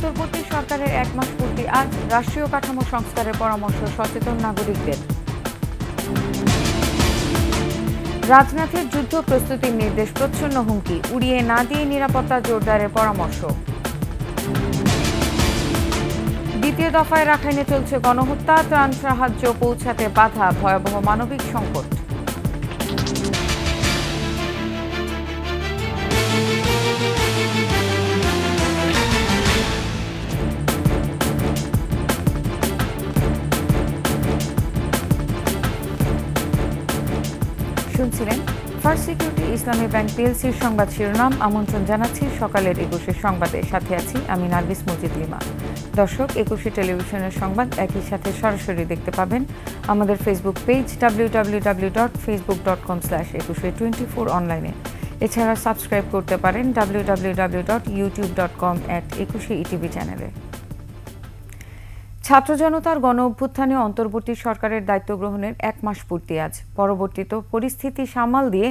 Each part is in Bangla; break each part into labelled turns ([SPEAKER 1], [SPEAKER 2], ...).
[SPEAKER 1] অন্তর্বর্তী সরকারের 1 মাস পূর্তি আজ রাষ্ট্রীয় কাঠামো সংস্কারের পরামর্শ সচেতন নাগরিকদের। রাজনাথের যুদ্ধ প্রস্তুতির নির্দেশ, প্রচ্ছন্ন হুমকি উড়িয়ে না দিয়ে নিরাপত্তা জোরদারের পরামর্শ। দ্বিতীয় দফায় রাখাইনে চলছে গণহত্যা, ত্রাণ সাহায্য পৌঁছাতে বাধা, ভয়াবহ মানবিক সংকট। শুনছিলেন ফার্স্ট সিকিউরিটি ইসলামী ব্যাংক পিএলসির সংবাদ শিরোনাম। আমন্ত্রণ জানাচ্ছি সকালের 21 সংবাদে, সাথে আছি আমি নার্গিস মজিদ লিমা। দর্শক, 21 টেলিভিশনের সংবাদ একই সাথে সরাসরি দেখতে পাবেন আমাদের ফেসবুক পেজ www.facebook.com/2124 অনলাইনে। এছাড়া সাবস্ক্রাইব করতে পারেন www.youtube.com/21etv চ্যানেলে। ছাত্র জনতার গণ অভ্যুত্থানে অন্তর্বর্তী সরকারের দায়িত্ব গ্রহণের 1 মাস পূর্তি আজ। পরবর্তীতে পরিস্থিতি সামাল দিয়ে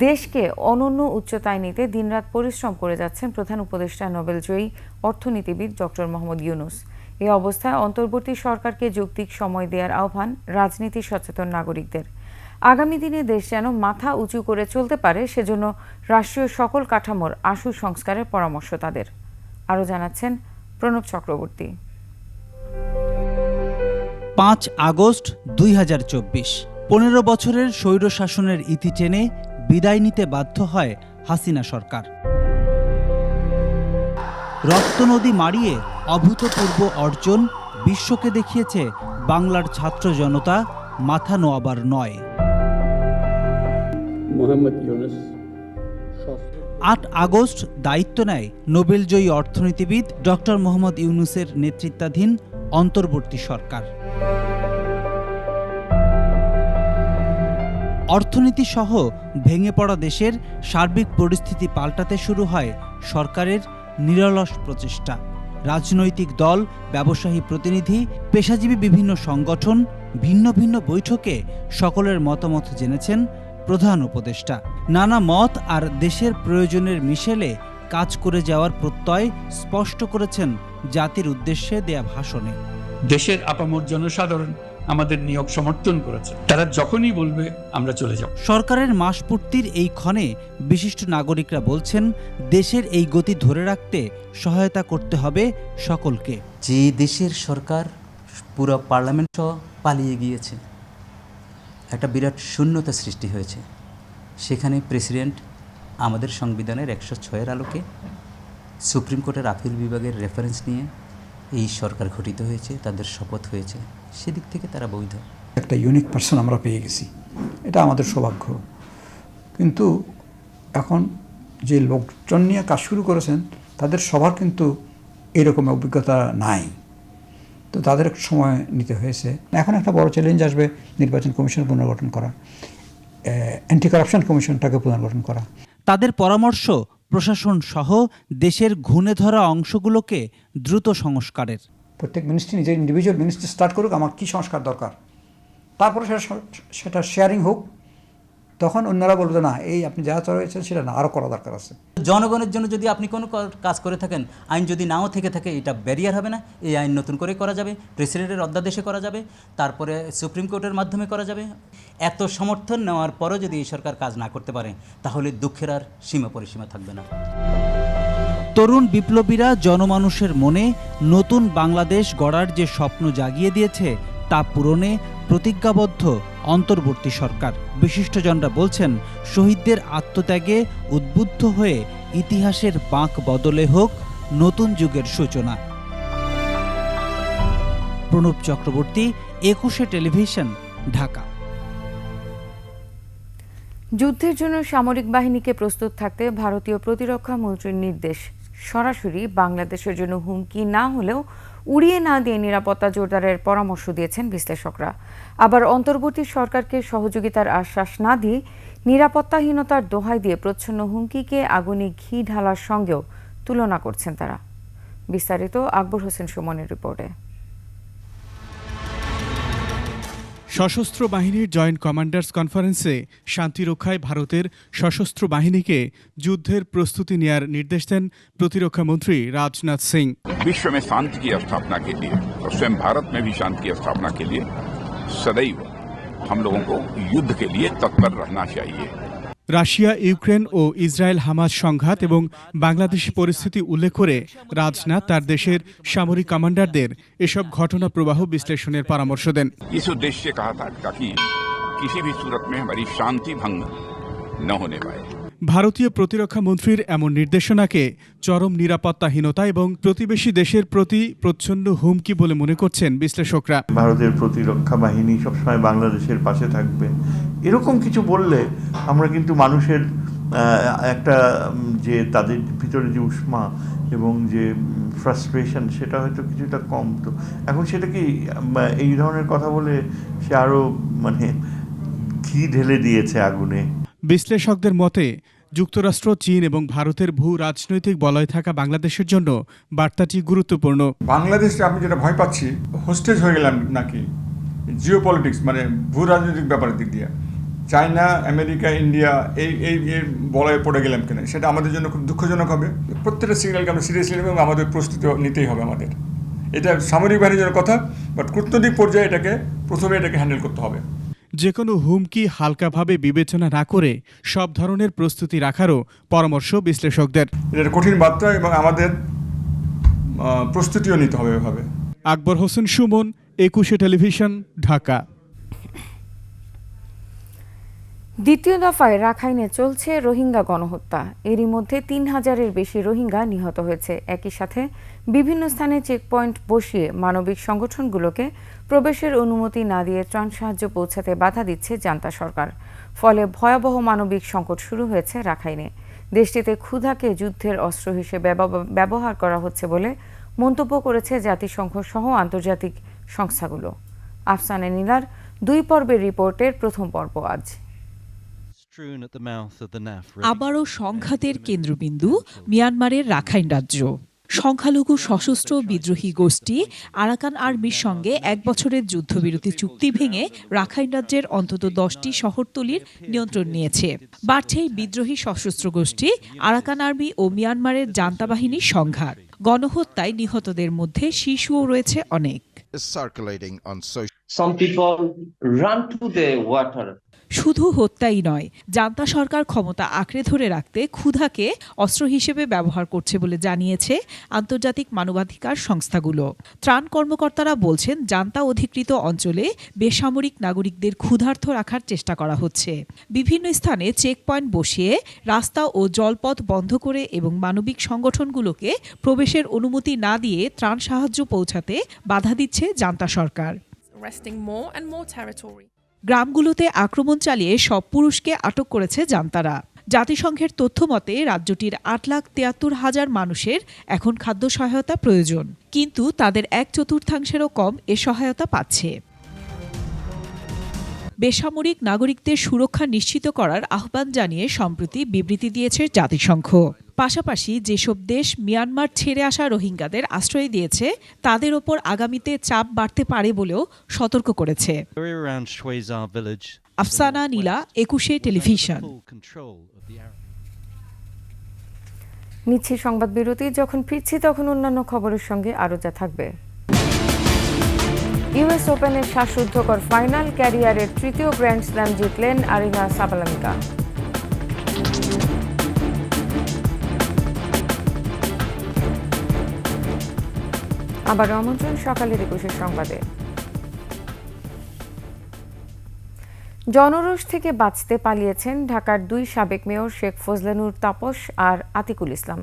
[SPEAKER 1] দেশকে অনন্য উচ্চতায় নিতে দিনরাত পরিশ্রম করে যাচ্ছেন প্রধান উপদেষ্টা নোবেলজয়ী অর্থনীতিবিদ ডক্টর মোহাম্মদ ইউনূস। এই অবস্থায় অন্তর্বর্তী সরকারকে যৌক্তিক সময় দেওয়ার আহ্বান রাজনীতি সচেতন নাগরিকদের। আগামী দিনে দেশ যেন মাথা উঁচু করে চলতে পারে, সেজন্য রাষ্ট্রীয় সকল কাঠামোর আশু সংস্কারের পরামর্শ তাদের। আরও জানাচ্ছেন প্রণব চক্রবর্তী।
[SPEAKER 2] 5 আগস্ট 2024, 15 বছরের স্বৈরশাসনের ইতি টেনে বিদায় নিতে বাধ্য হয় হাসিনা সরকার। রক্তনদী মাড়িয়ে অভূতপূর্ব অর্জন বিশ্বকে দেখিয়েছে বাংলার ছাত্র জনতা মাথা নোয়াবার নয়। 8 আগস্ট দায়িত্ব নেয় নোবেলজয়ী অর্থনীতিবিদ ডক্টর মোহাম্মদ ইউনূসের নেতৃত্বাধীন অন্তর্বর্তী সরকার। অর্থনীতি সহ ভেঙে পড়া দেশের সার্বিক পরিস্থিতি পাল্টাতে শুরু হয় সরকারের নিরলস প্রচেষ্টা। রাজনৈতিক দল, ব্যবসায়ী প্রতিনিধি, পেশাজীবী বিভিন্ন সংগঠন, ভিন্ন ভিন্ন বৈঠকে সকলের মতামত জেনেছেন প্রধান উপদেষ্টা। নানা মত আর দেশের প্রয়োজনের মিশেলে কাজ করে যাওয়ার প্রত্যয় স্পষ্ট করেছেন জাতির উদ্দেশ্যে দেয়া ভাষণে।
[SPEAKER 3] দেশের আপামর জনসাধারণ আমাদের নিয়োগ সমর্থন করেছে, তারা যখনই বলবে আমরা চলে যাব।
[SPEAKER 2] সরকারের মাসপূর্তির এই ক্ষণে বিশিষ্ট নাগরিকরা বলছেন, দেশের এই গতি ধরে রাখতে সহায়তা করতে হবে সকলকে।
[SPEAKER 4] যে দেশের সরকার পুরো পার্লামেন্ট পালিয়ে গিয়েছে, একটা বিরাট শূন্যতা সৃষ্টি হয়েছে, সেখানে প্রেসিডেন্ট আমাদের সংবিধানের 106-এর আলোকে সুপ্রিম কোর্টের আপিল বিভাগের রেফারেন্স নিয়ে এই সরকার গঠিত হয়েছে, তাদের শপথ হয়েছে, সেদিক থেকে তারা বৈধ।
[SPEAKER 5] একটা ইউনিক পার্সন আমরা পেয়ে গেছি, এটা আমাদের সৌভাগ্য। কিন্তু এখন যে লোকজন নিয়ে কাজ শুরু করেছেন তাদের সবার কিন্তু এরকম অভিজ্ঞতা নাই, তো তাদের সময় নিতে হয়েছে। এখন একটা বড় চ্যালেঞ্জ আসবে নির্বাচন কমিশন পুনর্গঠন করা, অ্যান্টি কারাপশন কমিশনটাকে পুনর্গঠন করা।
[SPEAKER 2] তাদের পরামর্শ প্রশাসন সহ দেশের ঘুণে ধরা অংশগুলোকে দ্রুত সংস্কারের।
[SPEAKER 5] প্রত্যেক মিনিস্ট্রি নিজের ইন্ডিভিজুয়াল মিনিস্ট্রি স্টার্ট করুক, আমার কী সংস্কার দরকার, তারপরে সেটা শেয়ারিং হোক, তখন অন্যরা বলবে না এই আপনি যা চলেছেন সেটা না, আরও করা দরকার আছে।
[SPEAKER 4] জনগণের জন্য যদি আপনি কোনো কাজ করে থাকেন, আইন যদি নাও থেকে থাকে, এটা ব্যারিয়ার হবে না। এই আইন নতুন করে করা যাবে, প্রেসিডেন্টের অধ্যাদেশে করা যাবে, তারপরে সুপ্রিম কোর্টের মাধ্যমে করা যাবে। এত সমর্থন নেওয়ার পরও যদি এই সরকার কাজ না করতে পারে, তাহলে দুঃখের আর সীমা পরিসীমা থাকবে না।
[SPEAKER 2] তরুণ বিপ্লবীরা জনমানুষের মনে নতুন বাংলাদেশ গড়ার যে স্বপ্ন জাগিয়ে দিয়েছে, তা পূরণে প্রতিজ্ঞাবদ্ধ অন্তর্বর্তী সরকার। বিশিষ্টজনরা বলছেন, শহীদদের আত্মত্যাগে উদ্বুদ্ধ হয়ে ইতিহাসের বাঁক বদলে হোক নতুন যুগের সূচনা। প্রণব চক্রবর্তী, 21 টেলিভিশন, ঢাকা।
[SPEAKER 1] যুদ্ধের জন্য সামরিক বাহিনীকে প্রস্তুত থাকতে ভারতীয় প্রতিরক্ষা মন্ত্রীর নির্দেশ। সরাসরি বাংলাদেশের জন্য হুমকি না হলেও উড়িয়ে না দিয়ে নিরাপত্তা জোরদারের পরামর্শ দিয়েছেন বিশ্লেষকরা। আবার অন্তর্বর্তী সরকারকে সহযোগিতার আশ্বাস না দিয়ে নিরাপত্তাহীনতার দোহাই দিয়ে প্রচ্ছন্ন হুমকিকে আগুনে ঘি ঢালার সঙ্গেও তুলনা করছেন তারা। বিস্তারিত আকবর হোসেন সুমনের রিপোর্টে।
[SPEAKER 6] সশস্ত্র বাহিনীর জয়েন্ট কমান্ডার্স কনফারেন্সে শান্তি রক্ষায় ভারতের সশস্ত্র বাহিনীকে যুদ্ধের প্রস্তুতি নেয়ার নির্দেশ দেন প্রতিরক্ষা মন্ত্রী রাজনাথ সিং।
[SPEAKER 7] विश्व में शांति की स्थापना के लिए और स्वयं भारत में भी शांति की स्थापना के लिए सदैव हम लोगों को युद्ध के लिए तत्पर रहना चाहिए।
[SPEAKER 6] রাশিয়া, ইউক্রেন ও ইসরায়েল হামাস সংঘাত এবং বাংলাদেশ পরিস্থিতি উল্লেখ করে রাজনাথ তার দেশের সামরিক কমান্ডারদের এসব ঘটনা প্রবাহ বিশ্লেষণের পরামর্শ দেন।
[SPEAKER 7] इस उद्देश्य से कहा था ताकि किसी भी सूरत में हमारी शांति भंग न होने पाए।
[SPEAKER 6] ভারতীয় প্রতিরক্ষা মন্ত্রীর এমন নির্দেশনাকে চরম নিরাপত্তাহীনতা এবং প্রতিবেশী দেশের প্রতি প্রচ্ছন্ন হুমকি বলে মনে করছেন বিশ্লেষকরা।
[SPEAKER 8] ভারতের প্রতিরক্ষা বাহিনী সবসময় বাংলাদেশের পাশে থাকবে, এরকম কিছু বললে আমরা কিন্তু মানুষের একটা যে তাদের ভিতরে যে উষ্মা এবং যে ফ্রাস্ট্রেশন সেটা হয়তো কিছুটা কম। তো এখন সেটা কি এই ধরনের কথা বলে সে আরও ঘি ঢেলে দিয়েছে আগুনে।
[SPEAKER 6] বিশ্লেষকদের মতে যুক্তরাষ্ট্র, চীন এবং ভারতের ভূ রাজনৈতিক বলয় থাকা বাংলাদেশের জন্য বার্তাটি গুরুত্বপূর্ণ।
[SPEAKER 9] বাংলাদেশে আমি যেটা ভয় পাচ্ছি, হোস্টেজ হয়ে গেলাম নাকি জিও পলিটিক্স, ভূ রাজনৈতিক ব্যাপারের দিক দিয়ে চায়না, আমেরিকা, ইন্ডিয়া এই বলয়ে পড়ে গেলাম কিনা, সেটা আমাদের জন্য খুব দুঃখজনক হবে। প্রত্যেকটা সিগন্যালকে আমরা সিরিয়াসলি নেব এবং আমাদের প্রস্তুতি নিতেই হবে আমাদের। এটা সামরিক বাহিনীর জন্য কথা, বাট কূটনৈতিক পর্যায়ে প্রথমে এটাকে হ্যান্ডেল করতে হবে।
[SPEAKER 6] যে কোনো হুমকি হালকাভাবে বিবেচনা না করে সব ধরনের প্রস্তুতি রাখারও পরামর্শ বিশ্লেষকদের।
[SPEAKER 9] এটা কঠিন বার্তা এবং আমাদের প্রস্তুতিও নিতে হবে এভাবে।
[SPEAKER 6] আকবর হোসেন সুমন, 21 টেলিভিশন, ঢাকা।
[SPEAKER 1] দ্বিতীয় দফায় রাখাইনে চলছে রোহিঙ্গা গণহত্যা। এরই মধ্যে 3000-এর বেশি রোহিঙ্গা নিহত হয়েছে। একই সাথে বিভিন্ন স্থানে চেকপয়েন্ট বসিয়ে মানবিক সংগঠনগুলোকে প্রবেশের অনুমতি না দিয়ে ত্রাণ সাহায্য পৌঁছাতে বাধা দিচ্ছে জান্তা সরকার। ফলে ভয়াবহ মানবিক সংকট শুরু হয়েছে রাখাইনে। দেশটিতে ক্ষুধাকে যুদ্ধের অস্ত্র হিসেবে ব্যবহার করা হচ্ছে বলে মন্তব্য করেছে জাতিসংঘ সহ আন্তর্জাতিক সংস্থাগুলো। আফসানা নীলার 2 পর্বের রিপোর্টের প্রথম পর্ব আজ।
[SPEAKER 10] আবারও সংঘাতের কেন্দ্রবিন্দু মিয়ানমারের রাখাইন রাজ্য। সংখ্যালঘু সশস্ত্র বিদ্রোহী গোষ্ঠী আরাকান আর্মির সঙ্গে 1 বছরের যুদ্ধবিরতি চুক্তি ভেঙে রাখাইন রাজ্যের অন্তত 10টি শহরতলির নিয়ন্ত্রণ নিয়েছে। বাড়ছে বিদ্রোহী সশস্ত্র গোষ্ঠী আরাকান আর্মি ও মিয়ানমারের জান্তা বাহিনীর সংঘাত। গণহত্যায় নিহতদের মধ্যে শিশুও রয়েছে অনেক। শুধু হত্যাই নয়, জান্তা সরকার ক্ষমতা আঁকড়ে ধরে রাখতে ক্ষুধাকে অস্ত্র হিসেবে ব্যবহার করছে বলে জানিয়েছে আন্তর্জাতিক মানবাধিকার সংস্থাগুলো। ত্রাণ কর্মকর্তারা বলছেন, জান্তা অধিকৃত অঞ্চলে বেসামরিক নাগরিকদের ক্ষুধার্ত রাখার চেষ্টা করা হচ্ছে। বিভিন্ন স্থানে চেকপয়েন্ট বসিয়ে রাস্তা ও জলপথ বন্ধ করে এবং মানবিক সংগঠনগুলোকে প্রবেশের অনুমতি না দিয়ে ত্রাণ সাহায্য পৌঁছাতে বাধা দিচ্ছে জান্তা সরকার। গ্রামগুলোতে আক্রমণ চালিয়ে সব পুরুষকে আটক করেছে জান্তারা। জাতিসংঘের তথ্য মতে রাজ্যটির 8,73,000 মানুষের এখন খাদ্য সহায়তা প্রয়োজন, কিন্তু তাদের 1/4 কম এ সহায়তা পাচ্ছে। বেসামরিক নাগরিকদের সুরক্ষা নিশ্চিত করার আহ্বান জানিয়ে সম্প্রতি বিবৃতি দিয়েছে জাতিসংঘ। পাশাপাশি যেসব দেশ মিয়ানমার ছেড়ে আসা রোহিঙ্গাদের আশ্রয় দিয়েছে তাদের ওপর আগামীতে চাপ বাড়তে পারে বলেও সতর্ক করেছে। আফসানা নীলা, 21 টেলিভিশন।
[SPEAKER 1] নিচ্ছি সংবাদ বিরতি। যখন ফিরছি তখন অন্যান্য খবরের সঙ্গে আরও যা থাকবে। ইউএস ওপেনের শ্বাসরুদ্ধকর ফাইনাল, ক্যারিয়ারের 3য় গ্র্যান্ড স্ল্যাম জিতলেন আরিনা সাবালেনকা। আবারও আমন্ত্রণ সকালের 21 সংবাদে। জনরোষ থেকে বাঁচতে পালিয়েছেন ঢাকার 2 সাবেক মেয়র শেখ ফজলেনুর তাপস আর আতিকুল ইসলাম।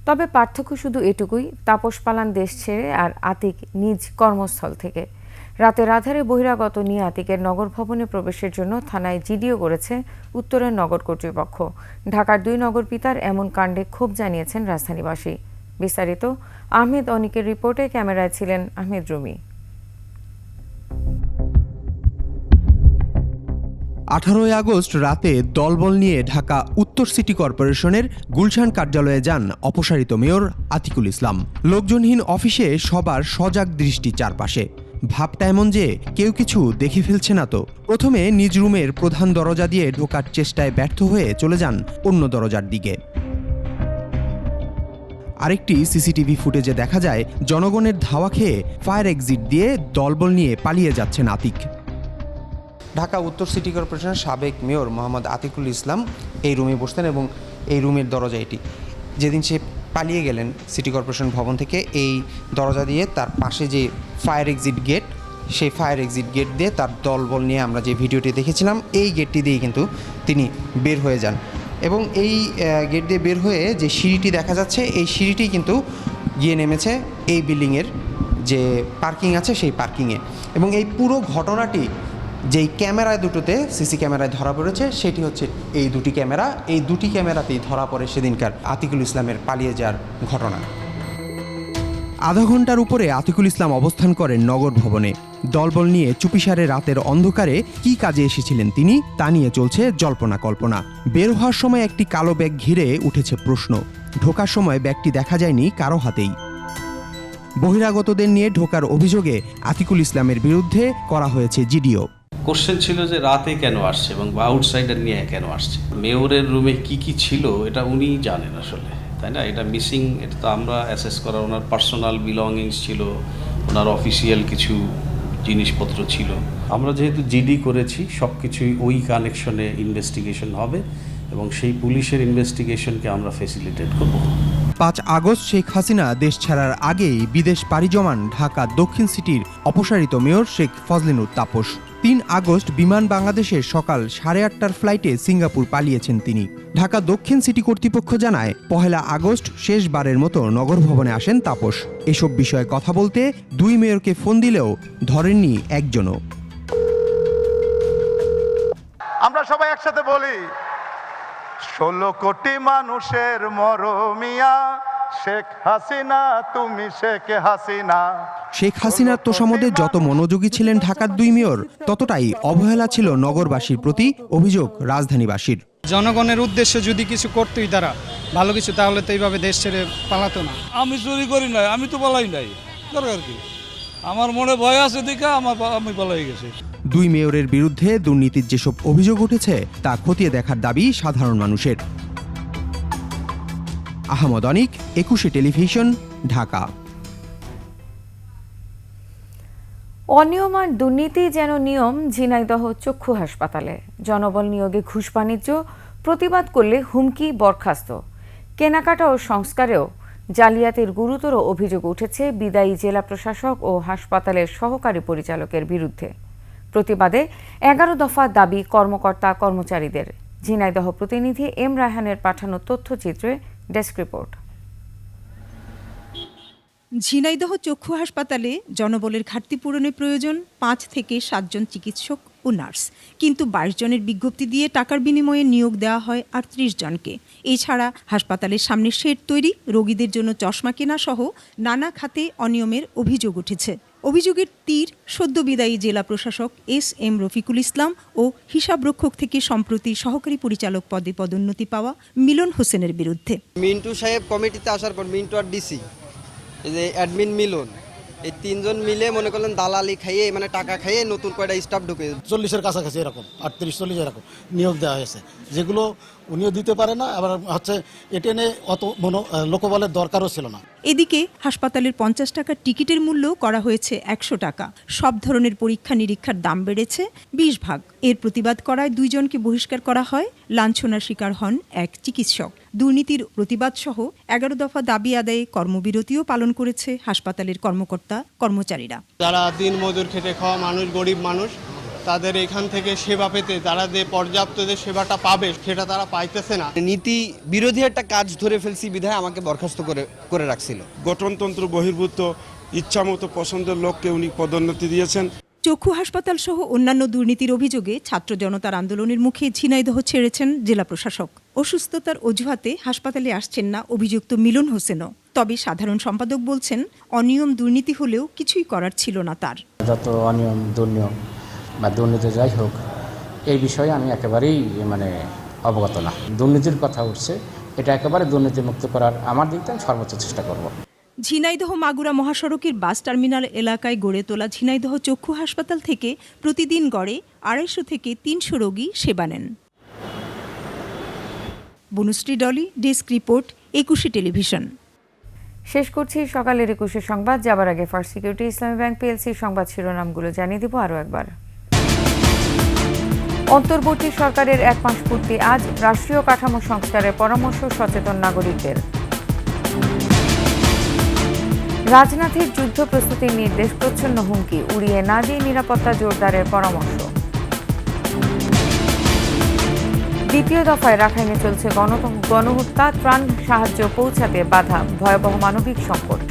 [SPEAKER 1] তবে পার্থক্য শুধু এটুকুই, তাপস পালান দেশ ছেড়ে আর আতিক নিজ কর্মস্থল থেকে। রাতের আধারে বহিরাগত নিয়ে আতিকের নগর ভবনে প্রবেশের জন্য থানায় জিডিও করেছে উত্তরের নগর কর্তৃপক্ষ। ঢাকার 2 নগর পিতার এমন কাণ্ডে ক্ষোভ জানিয়েছেন রাজধানীবাসী। বিস্তারিত আহমেদ অনিকের রিপোর্টে, ক্যামেরায় ছিলেন আহমেদ রুমি।
[SPEAKER 11] 18 আগস্ট রাতে দলবল নিয়ে ঢাকা উত্তর সিটি কর্পোরেশনের গুলশান কার্যালয়ে যান অপসারিত মেয়র আতিকুল ইসলাম। লোকজনহীন অফিসে সবার সজাগ দৃষ্টি চারপাশে। ভাবটা এমন যে কেউ কিছু দেখে ফেলছে না তো। প্রথমে নিজ রুমের প্রধান দরজা দিয়ে ঢোকার চেষ্টায় ব্যর্থ হয়ে চলে যান অন্য দরজার দিকে। আরেকটি সিসিটিভি ফুটেজে দেখা যায় জনগণের ধাওয়া খেয়ে ফায়ার এক্সিট দিয়ে দলবল নিয়ে পালিয়ে যাচ্ছেন আতিক। ঢাকা উত্তর সিটি কর্পোরেশনের সাবেক মেয়র মোহাম্মদ আতিকুল ইসলাম এই রুমে বসতেন এবং এই রুমের দরজা এটি। যেদিন সে পালিয়ে গেলেন সিটি কর্পোরেশন ভবন থেকে, এই দরজা দিয়ে তার পাশে যে ফায়ার এক্সিট গেট, সেই ফায়ার এক্সিট গেট দিয়ে তার দলবল নিয়ে আমরা যে ভিডিওটি দেখেছিলাম এই গেটটি দিয়ে কিন্তু তিনি বের হয়ে যান এবং এই গেট দিয়ে বের হয়ে যে সিঁড়িটি দেখা যাচ্ছে এই সিঁড়িটি কিন্তু গিয়ে নেমেছে এই বিল্ডিংয়ের যে পার্কিং আছে সেই পার্কিংয়ে। এবং এই পুরো ঘটনাটি যেই ক্যামেরায় দুটোতে সিসি ক্যামেরায় ধরা পড়েছে সেটি হচ্ছে এই দুটি ক্যামেরা। এই দুটি ক্যামেরাতেই ধরা পড়ে সেদিনকার আতিকুল ইসলামের পালিয়ে যাওয়ার ঘটনা। আধা ঘন্টার উপরে আতিকুল ইসলাম অবস্থান করেন নগর ভবনে। দলবল নিয়ে চুপিসারে রাতের অন্ধকারে কী কাজে এসেছিলেন তিনি তা নিয়ে চলছে জল্পনা কল্পনা। বের হওয়ার সময় একটি কালো ব্যাগ ঘিরে উঠেছে প্রশ্ন, ঢোকার সময় ব্যাগটি দেখা যায়নি কারো হাতেই। বহিরাগতদের নিয়ে ঢোকার অভিযোগে আতিকুল ইসলামের বিরুদ্ধে করা হয়েছে জিডিও।
[SPEAKER 12] কোশ্চেন ছিল যে রাতে কেন আসছে এবং আউটসাইডার নিয়ে কেন আসছে। মেয়রের রুমে কি কি ছিল এটা উনি জানেন আসলে, তাই না? এটা মিসিং, এটা তো আমরা অ্যাসেস করা, ওনার পার্সোনাল বিলঙ্গিংস ছিল, ওনার অফিসিয়াল কিছু জিনিসপত্র ছিল। আমরা যেহেতু জিডি করেছি সব কিছুই ওই কানেকশনে ইনভেস্টিগেশন হবে এবং সেই পুলিশের ইনভেস্টিগেশনকে আমরা ফেসিলিটেট করব।
[SPEAKER 11] 5 আগস্ট শেখ হাসিনা দেশ ছাড়ার আগেই বিদেশ পাড়ি জমান ঢাকা দক্ষিণ সিটির অপসারিত মেয়র শেখ ফজলিনুর তাপস। 3 আগস্ট বিমান বাংলাদেশের সকাল 8:30টার ফ্লাইটে সিঙ্গাপুর পালিয়েছেন তিনি। ঢাকা দক্ষিণ সিটি কর্তৃপক্ষ জানায় 1 আগস্ট শেষবারের মতো নগর ভবনে আসেন তাপস। এসব বিষয়ে কথা বলতে 2 মেয়রকে ফোন দিলেও ধরেননি একজনও।
[SPEAKER 13] আমরা সবাই একসাথে বলি, 16 কোটি মানুষের মরমিয়া শেখ হাসিনা, তুমি শেখ হাসিনা।
[SPEAKER 11] শেখ হাসিনার তোষামদে যত মনোযোগী ছিলেন ঢাকার 2 মেয়র, ততটাই অবহেলা ছিল নগরবাসীর প্রতি, অভিযোগ রাজধানীবাসীর।
[SPEAKER 14] জনগণের উদ্দেশ্যে যদি কিছু করতোই তারা ভালো কিছু, তাহলে তো এইভাবে দেশ ছেড়ে পালাতো না।
[SPEAKER 15] আমি চুরি করি নাই, আমি তো পালাই নাই, দরকার কি? আমার মনে ভয় আছে দেখে আমি পালাই গেছি।
[SPEAKER 11] 2 মেয়রের বিরুদ্ধে দুর্নীতির যেসব অভিযোগ উঠেছে তা খতিয়ে দেখার দাবি সাধারণ মানুষের। আহমদ অনিক, 21 টেলিভিশন, ঢাকা।
[SPEAKER 1] অনিয়ম আর দুর্নীতি যেন নিয়ম ঝিনাইদহ চক্ষু হাসপাতালে। জনবল নিয়োগে ঘুষ বাণিজ্য, প্রতিবাদ করলে হুমকি, বরখাস্ত। কেনাকাটা ও সংস্কারেও জালিয়াতির গুরুতর অভিযোগ উঠেছে বিদায়ী জেলা প্রশাসক ও হাসপাতালের সহকারী পরিচালকের বিরুদ্ধে। প্রতিবাদে 11 দফা দাবি কর্মকর্তা কর্মচারীদের। ঝিনাইদহ প্রতিনিধি এম রায়হানের পাঠানো তথ্যচিত্রে ডেস্ক রিপোর্ট।
[SPEAKER 10] ঝিনাইদহ চক্ষু হাসপাতালে জনবলের ঘাটতি পূরণে প্রয়োজন 5 থেকে 7 জন চিকিৎসক ও নার্স, কিন্তু 22 জনের বিজ্ঞপ্তি দিয়ে টাকার বিনিময়ে নিয়োগ দেওয়া হয় 38 জনকে। এছাড়া হাসপাতালের সামনে শেড তৈরি, রোগীদের জন্য চশমা কেনা সহ নানা খাতে অনিয়মের অভিযোগ উঠেছে। অভিযোগের তীর সদ্য বিদায়ী জেলা প্রশাসক SM রফিকুল ইসলাম ও হিসাবরক্ষক থেকে সম্প্রতি সহকারী পরিচালক পদে পদোন্নতি পাওয়া মিলন হোসেনের বিরুদ্ধে।
[SPEAKER 16] মিন্টু সাহেব কমিটিতে আসার পর মিন্টু আর ডিসি, এই যে অ্যাডমিন মিলন, এই 3 জন মিলে মনে করলেন দালালি খাইয়ে, মানে টাকা খাইয়ে নতুন কয়টা স্টাফ ঢুকে
[SPEAKER 17] 40-এর কাছাকাছি এরকম 38-40 এরকম নিয়োগ দেওয়া হয়েছে, যেগুলো উনিও দিতে পারে না। আবার হচ্ছে এটা নিয়ে অত লোকবলের দরকারও ছিল না।
[SPEAKER 10] এদিকে হাসপাতালের 50 টাকার টিকিটের মূল্য করা হয়েছে 100 টাকা। সব ধরনের পরীক্ষা নিরীক্ষার দাম বেড়েছে 20 ভাগ। এর প্রতিবাদ করায় 2 জনকে বহিষ্কার করা হয়। লাঞ্ছনার শিকার হন এক চিকিৎসক। দুর্নীতির প্রতিবাদ সহ 11 দফা দাবি আদায়ে কর্মবিরতিও পালন করেছে হাসপাতালের কর্মকর্তা কর্মচারীরা।
[SPEAKER 18] যারা দিন মজুর খেটে খাওয়া মানুষ, গরিব মানুষ, তাদের এখান থেকে সেবা পেতে, তারা যে পর্যাপ্ত যে সেবাটা পাবে সেটা তারা পাইতেছে না।
[SPEAKER 16] নীতি বিরোধী একটা কাজ ধরে ফেলছি বিধায় আমাকে বরখাস্ত করে রাখছিল।
[SPEAKER 19] গঠনতন্ত্র বহির্ভূত ইচ্ছামতো পছন্দের লোককে উনি পদোন্নতি দিয়েছেন।
[SPEAKER 10] চক্ষু হাসপাতাল সহ অন্যান্য দুর্নীতির অভিযোগে ছাত্র জনতার আন্দোলনের মুখে ঝিনাইদহ ছেড়েছেন জেলা প্রশাসক। অসুস্থতার অজুহাতে হাসপাতালে আসছেন না অভিযুক্ত মিলন হোসেনও। তবে সাধারণ সম্পাদক বলছেন, অনিয়ম দুর্নীতি হলেও কিছুই করার ছিল না তার।
[SPEAKER 20] যত অনিয়ম দুর্নিয়ম বা দুর্নীতি যাই হোক, এই বিষয়ে আমি একেবারেই অবগত না। দুর্নীতির কথা উঠছে, এটা একেবারে দুর্নীতিমুক্ত করার আমার দিক থেকে সর্বোচ্চ চেষ্টা করব।
[SPEAKER 21] ঝিনাইদহ মাগুরা মহাসড়কের বাস টার্মিনাল এলাকায় গড়ে তোলা ঝিনাইদহ চক্ষু হাসপাতাল থেকে প্রতিদিন গড়ে 250 থেকে 300 রোগী সেবা নেন। Banushree Dolly, desk report, 21 television.
[SPEAKER 1] শেষ করছি সকালের 21 সংবাদ। যাবার আগে ফার্স্ট সিকিউরিটি ইসলামী ব্যাংক পিএলসি সংবাদ শিরোনামগুলো জানিয়ে দিব আরও একবার। অন্তর্বর্তী সরকারের 1 মাস পূর্তি আজ, রাষ্ট্রীয় কাঠামো সংস্কারের পরামর্শ সচেতন নাগরিকদের। রাজনাথের যুদ্ধ প্রস্তুতির নির্দেশ, প্রচ্ছন্ন হুমকি উড়িয়ে না দিয়ে নিরাপত্তা জোরদারের পরামর্শ। দ্বিতীয় দফায় রাখাইনে চলছে গণহত্যা, ত্রাণ সাহায্য পৌঁছাতে বাধা, ভয়াবহ মানবিক সংকট।